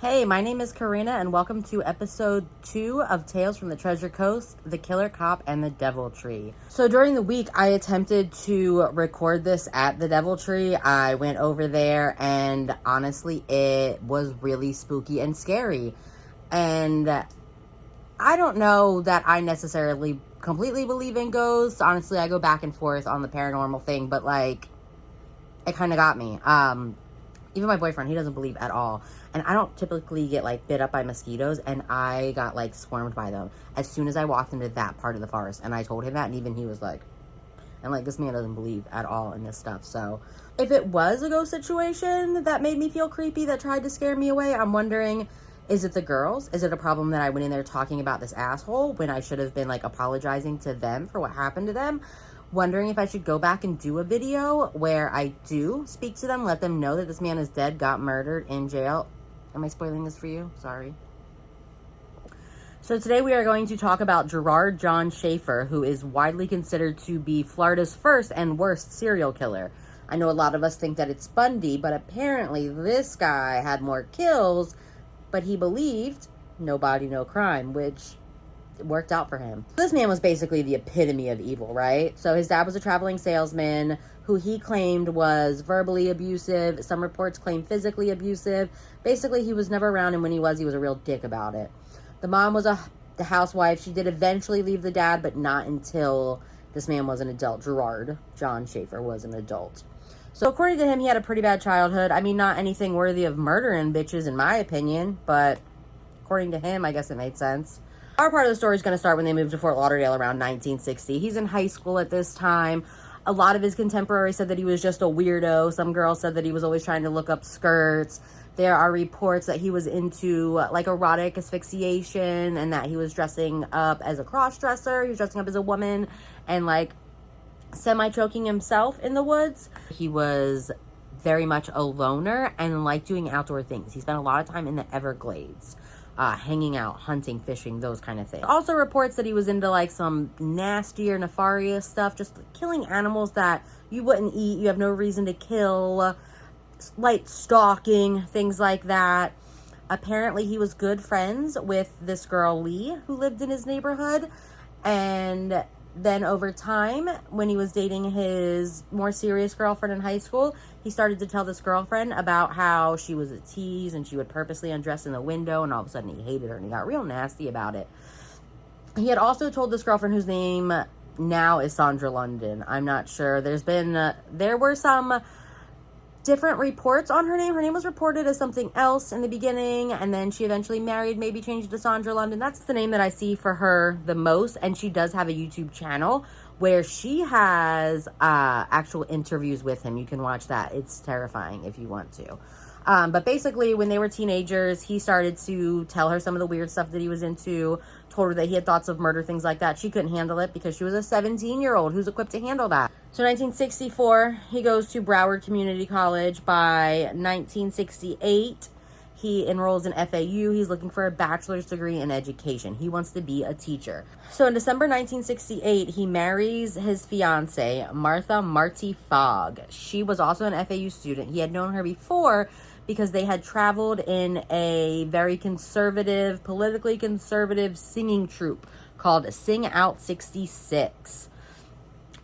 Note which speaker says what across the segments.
Speaker 1: Hey, my name is Karina, and welcome to episode 2 of Tales from the Treasure Coast, The Killer Cop and the Deviltry. So during the week, I attempted to record this at the Deviltry. I went over there, and honestly, it was really spooky and scary. And I don't know that I necessarily completely believe in ghosts. Honestly, I go back and forth on the paranormal thing, but like, it kind of got me. Even my boyfriend, he doesn't believe at all. And I don't typically get, like, bit up by mosquitoes, and I got, like, swarmed by them as soon as I walked into that part of the forest. And I told him that, and even he was like, and, like, this man doesn't believe at all in this stuff. So, if it was a ghost situation that made me feel creepy, that tried to scare me away, I'm wondering, is it the girls? Is it a problem that I went in there talking about this asshole when I should have been, like, apologizing to them for what happened to them? Wondering if I should go back and do a video where I do speak to them, let them know that this man is dead, got murdered, in jail. Am I spoiling this for you? Sorry. So today we are going to talk about Gerard John Schaefer, who is widely considered to be Florida's first and worst serial killer. I know a lot of us think that it's Bundy, but apparently this guy had more kills, but he believed no body, no crime, which worked out for him. This man was basically the epitome of evil, right? So his dad was a traveling salesman who he claimed was verbally abusive. Some reports claim physically abusive. Basically, he was never around, and when he was a real dick about it. The mom was the housewife. She did eventually leave the dad, but not until this man was an adult. Gerard John Schaefer was an adult. So according to him, he had a pretty bad childhood. I mean, not anything worthy of murdering bitches, in my opinion, but according to him, I guess it made sense. Our part of the story is going to start when they moved to Fort Lauderdale around 1960. He's in high school at this time. A lot of his contemporaries said that he was just a weirdo. Some girls said that he was always trying to look up skirts. There are reports that he was into like erotic asphyxiation and that he was dressing up as a cross-dresser. He was dressing up as a woman and like semi-choking himself in the woods. He was very much a loner and liked doing outdoor things. He spent a lot of time in the Everglades. Hanging out, hunting, fishing, those kind of things. Also reports that he was into like some nastier, nefarious stuff, just killing animals that you wouldn't eat, you have no reason to kill, light stalking, things like that. Apparently he was good friends with this girl Lee who lived in his neighborhood, and then over time, when he was dating his more serious girlfriend in high school, he started to tell this girlfriend about how she was a tease and she would purposely undress in the window, and all of a sudden he hated her and he got real nasty about it. He had also told this girlfriend, whose name now is Sandra London. I'm not sure. There were some different reports on her name. Her name was reported as something else in the beginning, and then she eventually married, maybe changed to Sandra London. That's the name that I see for her the most, and she does have a YouTube channel where she has actual interviews with him. You can watch that. It's terrifying if you want to. But basically, when they were teenagers, he started to tell her some of the weird stuff that he was into, told her that he had thoughts of murder, things like that. She couldn't handle it because she was a 17-year-old who's equipped to handle that. So 1964, he goes to Broward Community College. By 1968, he enrolls in FAU. He's looking for a bachelor's degree in education. He wants to be a teacher. So in December 1968, he marries his fiancée, Martha Marty Fogg. She was also an FAU student. He had known her before because they had traveled in a very conservative, politically conservative singing troupe called Sing Out 66.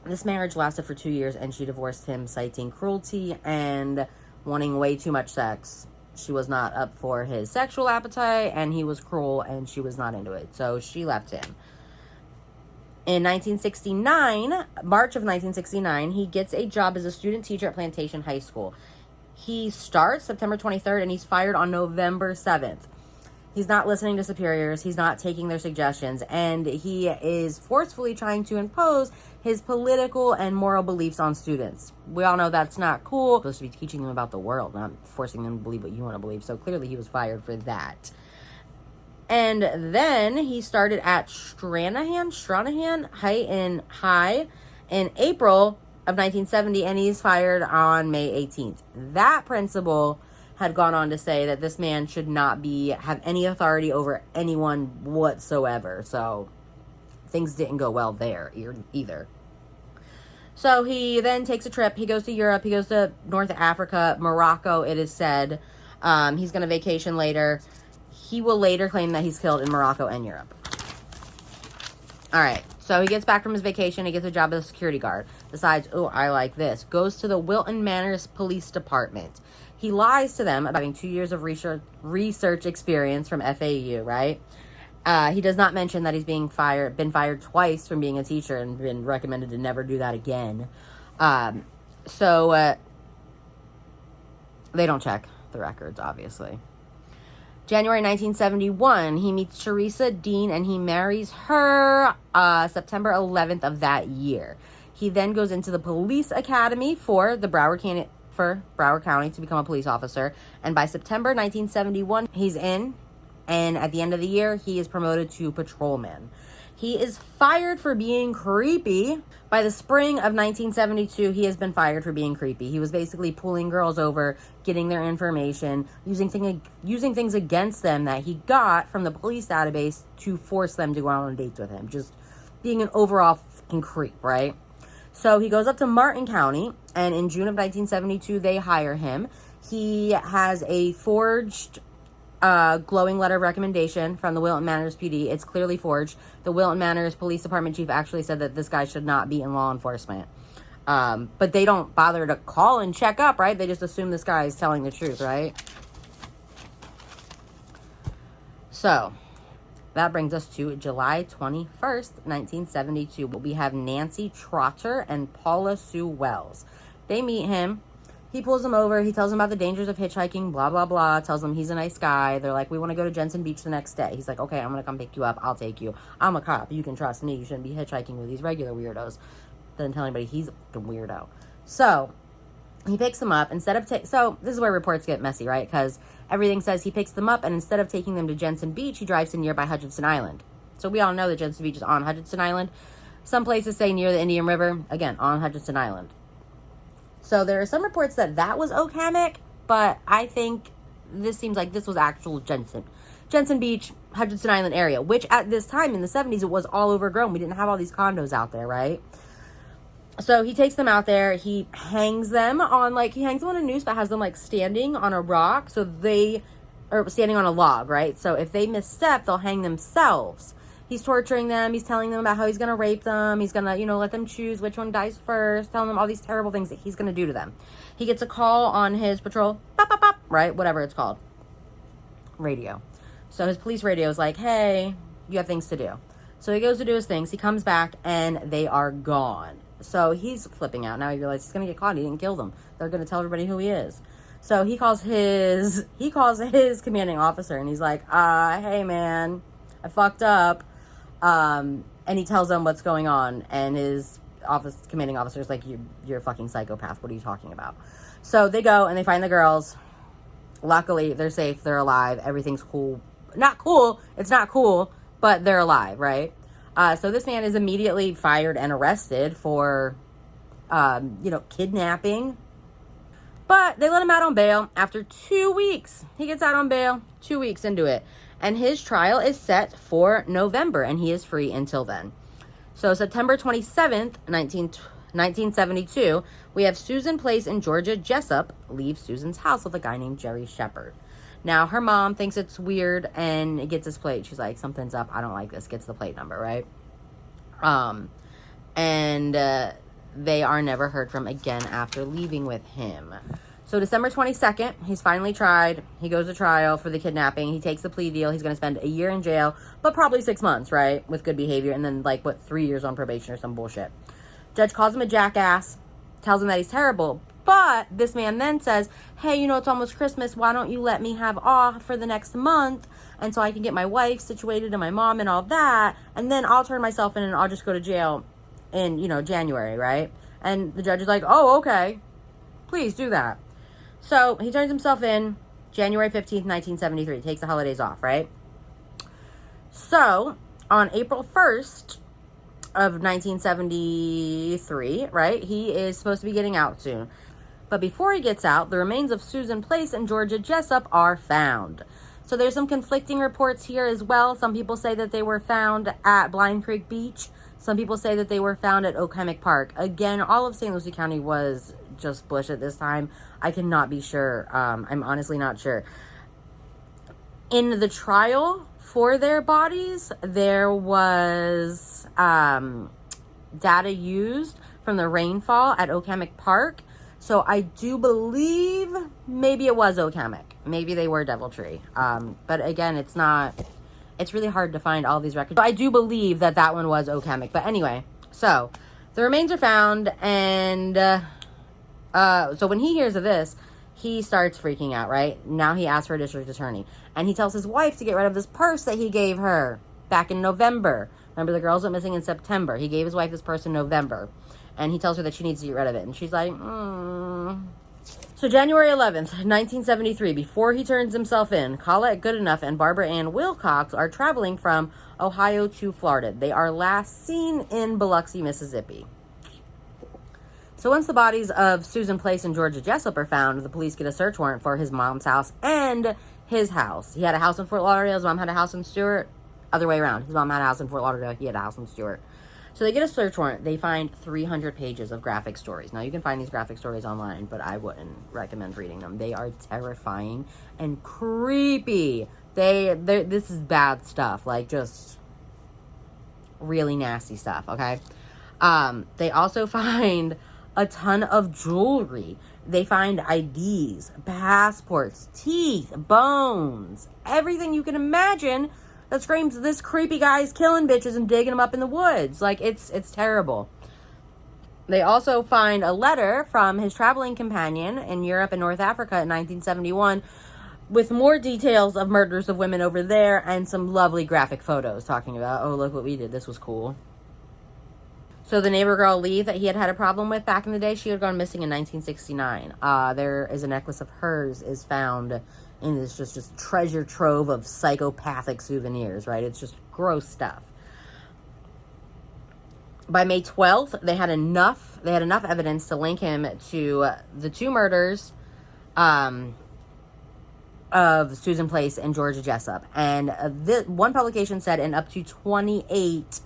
Speaker 1: This marriage lasted for 2 years, and she divorced him, citing cruelty and wanting way too much sex. She was not up for his sexual appetite, and he was cruel, and she was not into it. So she left him. In 1969, March of 1969, he gets a job as a student teacher at Plantation High School. He starts September 23rd, and he's fired on November 7th. He's not listening to superiors. He's not taking their suggestions. And he is forcefully trying to impose his political and moral beliefs on students. We all know that's not cool. You're supposed to be teaching them about the world, not forcing them to believe what you want to believe. So clearly he was fired for that. And then he started at Stranahan High in April of 1970, and he's fired on May 18th. That principal had gone on to say that this man should not have any authority over anyone whatsoever. So things didn't go well there either. So he then takes a trip. He goes to Europe. He goes to North Africa, Morocco, it is said. He's going to vacation later. He will later claim that he's killed in Morocco and Europe. All right. So he gets back from his vacation. He gets a job as a security guard. Decides, oh, I like this. Goes to the Wilton Manors Police Department. He lies to them about having 2 years of research experience from FAU, right? He does not mention that he's been fired twice from being a teacher and been recommended to never do that again. So they don't check the records, obviously. January 1971, he meets Teresa Dean and he marries her September 11th of that year. He then goes into the police academy for Broward County to become a police officer. And by September 1971, he's in. And at the end of the year, he is promoted to patrolman. He is fired for being creepy. By the spring of 1972, he has been fired for being creepy. He was basically pulling girls over, getting their information, using things against them that he got from the police database to force them to go out on dates with him. Just being an overall fucking creep, right? So he goes up to Martin County, and in June of 1972, they hire him. He has a forged glowing letter of recommendation from the Wilton Manors PD. It's clearly forged. The Wilton Manors Police Department chief actually said that this guy should not be in law enforcement. But they don't bother to call and check up, right? They just assume this guy is telling the truth, right? So that brings us to July 21st, 1972. We have Nancy Trotter and Paula Sue Wells. They meet him. He pulls them over. He tells them about the dangers of hitchhiking, blah, blah, blah. Tells them he's a nice guy. They're like, we want to go to Jensen Beach the next day. He's like, okay, I'm going to come pick you up. I'll take you. I'm a cop. You can trust me. You shouldn't be hitchhiking with these regular weirdos. Doesn't tell anybody he's the weirdo. So he picks them up. So this is where reports get messy, right? Because everything says he picks them up, and instead of taking them to Jensen Beach, he drives to nearby Hutchinson Island. So we all know that Jensen Beach is on Hutchinson Island. Some places say near the Indian River. Again, on Hutchinson Island. So there are some reports that was Okamic, but I think this seems like this was actual Jensen Beach, Hutchinson Island area, which at this time in the 70s, it was all overgrown. We didn't have all these condos out there, right? So he takes them out there. He hangs them on a noose, but has them standing on a rock. Or standing on a log, right? So if they misstep, they'll hang themselves. He's torturing them. He's telling them about how he's going to rape them. He's going to, let them choose which one dies first. Telling them all these terrible things that he's going to do to them. He gets a call on his patrol, pop, pop, pop, right? Whatever it's called. Radio. So his police radio is like, hey, you have things to do. So he goes to do his things. He comes back and they are gone. So he's flipping out. Now he realizes he's going to get caught. He didn't kill them. They're going to tell everybody who he is. So he calls his commanding officer and he's like, hey man, I fucked up. And he tells them what's going on, and his commanding officer is like, you're a fucking psychopath. What are you talking about? So they go and they find the girls. Luckily, they're safe. They're alive. Everything's cool. Not cool. It's not cool, but they're alive, right? So this man is immediately fired and arrested for, kidnapping. But they let him out on bail after 2 weeks. He gets out on bail 2 weeks into it. And his trial is set for November, and he is free until then. So September 27th, 1972, we have Susan Place and Georgia Jessup leave Susan's house with a guy named Jerry Shepard. Now, her mom thinks it's weird and gets his plate. She's like, something's up. I don't like this. Gets the plate number, right? They are never heard from again after leaving with him. So December 22nd, he's finally tried. He goes to trial for the kidnapping. He takes the plea deal. He's going to spend a year in jail, but probably 6 months, right? With good behavior. And then 3 years on probation or some bullshit. Judge calls him a jackass, tells him that he's terrible. But this man then says, hey, it's almost Christmas. Why don't you let me have off for the next month? And so I can get my wife situated and my mom and all that. And then I'll turn myself in and I'll just go to jail in, January, right? And the judge is like, oh, okay. Please do that. So he turns himself in January 15th, 1973. Takes the holidays off, right? So on April 1st of 1973, right, he is supposed to be getting out soon. But before he gets out, the remains of Susan Place and Georgia Jessup are found. So there's some conflicting reports here as well. Some people say that they were found at Blind Creek Beach. Some people say that they were found at Okemuk Park. Again, all of St. Lucie County was just bush at this time. I cannot be sure. I'm honestly not sure. In the trial for their bodies, there was data used from the rainfall at Okemuk Park. So I do believe maybe it was Okemuk. Maybe they were Deviltry. But again, it's really hard to find all these records. So I do believe that that one was Okemuk. But anyway, so the remains are found, and so when he hears of this, he starts freaking out, right? Now he asks for a district attorney. And he tells his wife to get rid of this purse that he gave her back in November. Remember, the girls went missing in September. He gave his wife this purse in November. And he tells her that she needs to get rid of it. And she's like, So January 11th, 1973, before he turns himself in, Colette Goodenough and Barbara Ann Wilcox are traveling from Ohio to Florida. They are last seen in Biloxi, Mississippi. So once the bodies of Susan Place and Georgia Jessup are found, the police get a search warrant for his mom's house and his house. He had a house in Fort Lauderdale. His mom had a house in Stuart. Other way around. His mom had a house in Fort Lauderdale. He had a house in Stuart. So they get a search warrant. They find 300 pages of graphic stories. Now, you can find these graphic stories online, but I wouldn't recommend reading them. They are terrifying and creepy. This is bad stuff. Like, just really nasty stuff, okay? They also find a ton of jewelry. They find IDs, passports, teeth, bones, everything you can imagine that screams this creepy guy's killing bitches and digging them up in the woods. Like, it's terrible. They also find a letter from his traveling companion in Europe and North Africa in 1971 with more details of murders of women over there and some lovely graphic photos talking about, oh, look what we did. This was cool. So the neighbor girl Lee that he had a problem with back in the day, she had gone missing in 1969. There is a necklace of hers is found in this just treasure trove of psychopathic souvenirs, right? It's just gross stuff. By May 12th, they had enough evidence to link him to the two murders of Susan Place and Georgia Jessup. And one publication said in up to 28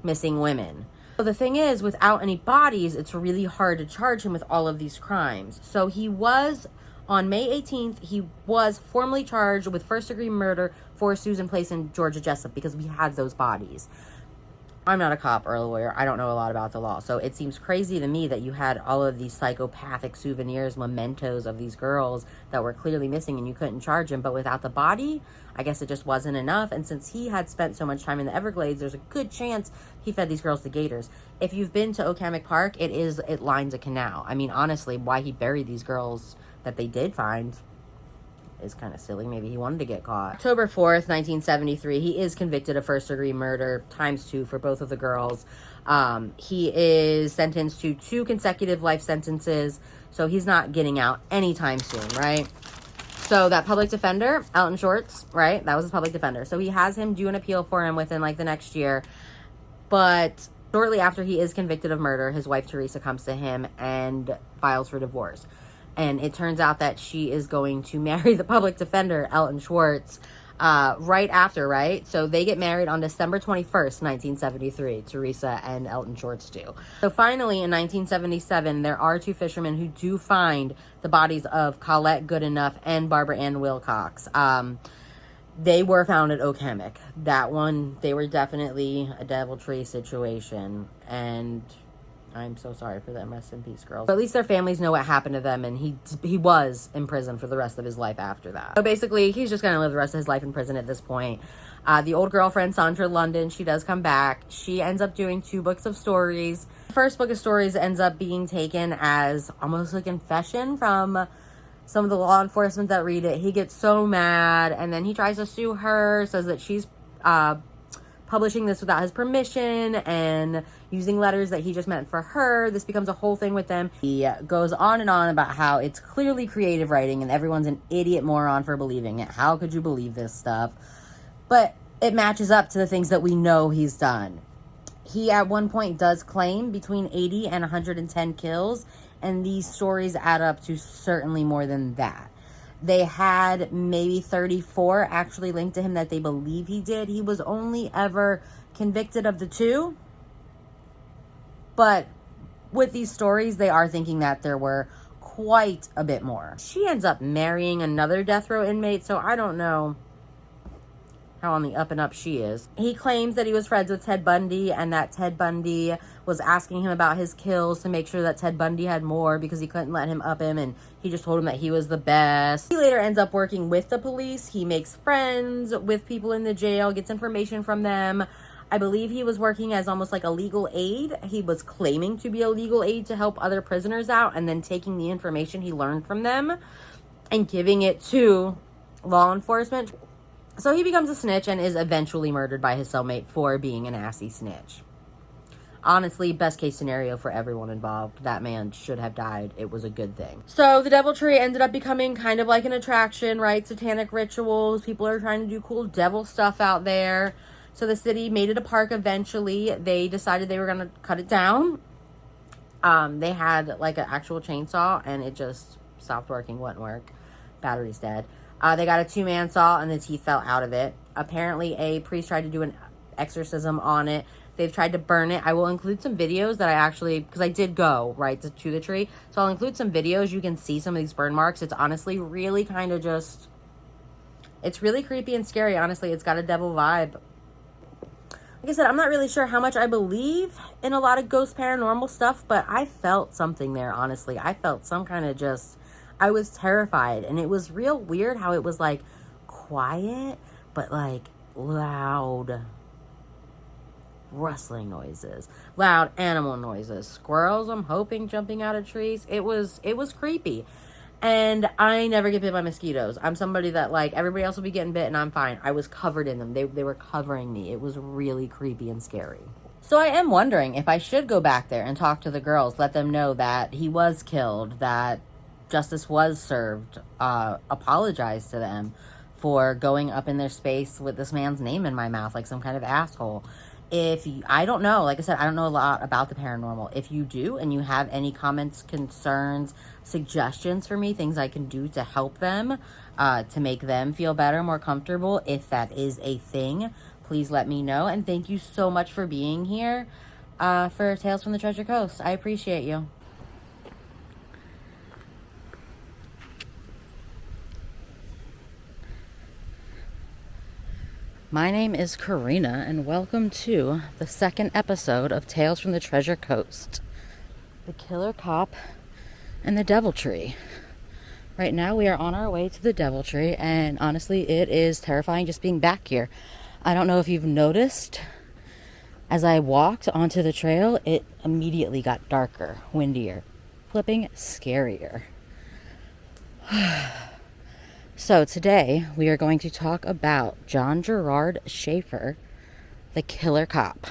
Speaker 1: missing women. So the thing is, without any bodies, it's really hard to charge him with all of these crimes. So he was, on May 18th, he was formally charged with first-degree murder for Susan Place and Georgia Jessup because we had those bodies. I'm not a cop or a lawyer. I don't know a lot about the law. So it seems crazy to me that you had all of these psychopathic souvenirs, mementos of these girls that were clearly missing and you couldn't charge him. But without the body, I guess it just wasn't enough. And since he had spent so much time in the Everglades, there's a good chance he fed these girls to gators. If you've been to Okemuk Park, it lines a canal. I mean, honestly, why he buried these girls that they did find is kind of silly. Maybe he wanted to get caught. October 4th, 1973, he is convicted of first-degree murder, ×2 for both of the girls. He is sentenced to 2 consecutive life sentences, so he's not getting out anytime soon, right? So that public defender, Elton Shorts, right? That was his public defender. So he has him do an appeal for him within, like, the next year. But shortly after he is convicted of murder, his wife, Teresa, comes to him and files for divorce. And it turns out that she is going to marry the public defender, Elton Schwartz, right after, right? So they get married on December 21st, 1973. Teresa and Elton Schwartz do. So finally, in 1977, there are 2 fishermen who do find the bodies of Colette Goodenough and Barbara Ann Wilcox. They were found at Okemuk. That one, they were definitely a deviltry situation. And I'm so sorry for them. Rest in peace, girls. But at least their families know what happened to them, and he was in prison for the rest of his life after that. So basically, he's just going to live the rest of his life in prison at this point. The old girlfriend, Sandra London, she does come back. She ends up doing 2 books of stories. The first book of stories ends up being taken as almost a confession from some of the law enforcement that read it. He gets so mad, and then he tries to sue her, says that she's publishing this without his permission and using letters that he just meant for her. This becomes a whole thing with them. He goes on and on about how it's clearly creative writing and everyone's an idiot moron for believing it. How could you believe this stuff? But it matches up to the things that we know he's done. He at one point does claim between 80 and 110 kills, and these stories add up to certainly more than that. They had maybe 34 actually linked to him that they believe he did. He was only ever convicted of the 2. But with these stories, they are thinking that there were quite a bit more. She ends up marrying another death row inmate, so I don't know how on the up and up she is. He claims that he was friends with Ted Bundy and that Ted Bundy was asking him about his kills to make sure that Ted Bundy had more because he couldn't let him up him, and he just told him that he was the best. He later ends up working with the police. He makes friends with people in the jail, gets information from them. I believe he was working as almost like a legal aid. He was claiming to be a legal aid to help other prisoners out and then taking the information he learned from them and giving it to law enforcement. So he becomes a snitch and is eventually murdered by his cellmate for being an assy snitch. Honestly, best case scenario for everyone involved. That man should have died. It was a good thing. So the Devil Tree ended up becoming kind of like an attraction, right? Satanic rituals. People are trying to do cool devil stuff out there. So the city made it a park eventually. They decided they were going to cut it down. They had like an actual chainsaw and it just stopped working, wouldn't work. Battery's dead. They got a 2-man saw and the teeth fell out of it. Apparently a priest tried to do an exorcism on it. They've tried to burn it. I will include some videos that I actually, because I did go right to the tree. So I'll include some videos. You can see some of these burn marks. It's honestly really kind of just, it's really creepy and scary. Honestly, it's got a devil vibe. Like I said, I'm not really sure how much I believe in a lot of ghost paranormal stuff, but I felt something there, honestly. I felt some kind of just, I was terrified. And it was real weird how it was like quiet, but like loud rustling noises, loud animal noises, squirrels, I'm hoping, jumping out of trees. It was creepy. And I never get bit by mosquitoes. I'm somebody that, like, everybody else will be getting bit and I'm fine. I was covered in them. They were covering me. It was really creepy and scary. So I am wondering if I should go back there and talk to the girls, let them know that he was killed, that justice was served, apologize to them for going up in their space with this man's name in my mouth like some kind of asshole. If you, I don't know, like I said, I don't know a lot about the paranormal. If you do and you have any comments, concerns, suggestions for me, things I can do to help them, to make them feel better, more comfortable, if that is a thing, please let me know. And thank you so much for being here for Tales from the Treasure Coast. I appreciate you. My name is Karina, and welcome to the second episode of Tales from the Treasure Coast. The Killer Cop and the Devil Tree. Right now we are on our way to the Devil Tree, and honestly it is terrifying just being back here. I don't know if you've noticed, as I walked onto the trail, it immediately got darker, windier, flipping scarier. So today we are going to talk about John Gerard Schaefer, the Killer Cop.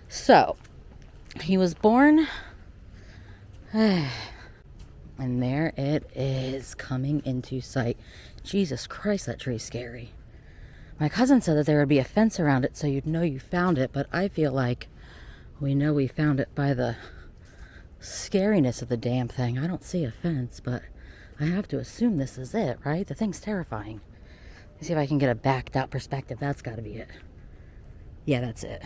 Speaker 1: So he was born, and there it is coming into sight. Jesus Christ, that tree's scary. My cousin said that there would be a fence around it so you'd know you found it, but I feel like we know we found it by the scariness of the damn thing. I don't see a fence, but I have to assume this is it, right? The thing's terrifying. Let's see if I can get a backed out perspective. That's got to be it. Yeah, that's it.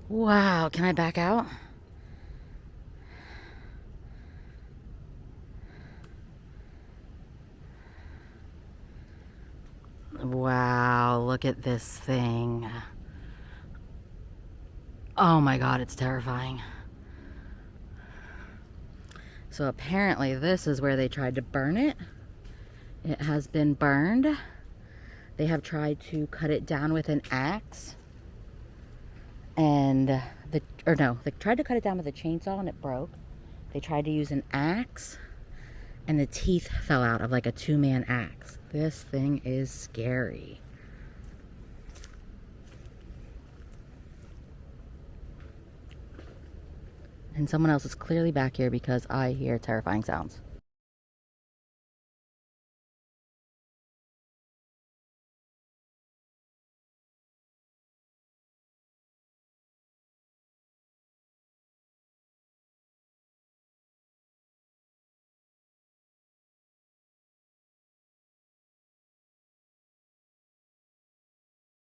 Speaker 1: Wow, can I back out? Wow, look at this thing. Oh my God, it's terrifying. So apparently this is where they tried to burn it. It has been burned. They have tried to cut it down with an axe. And they tried to cut it down with a chainsaw and it broke. They tried to use an axe and the teeth fell out of like a 2-man axe. This thing is scary. And someone else is clearly back here because I hear terrifying sounds.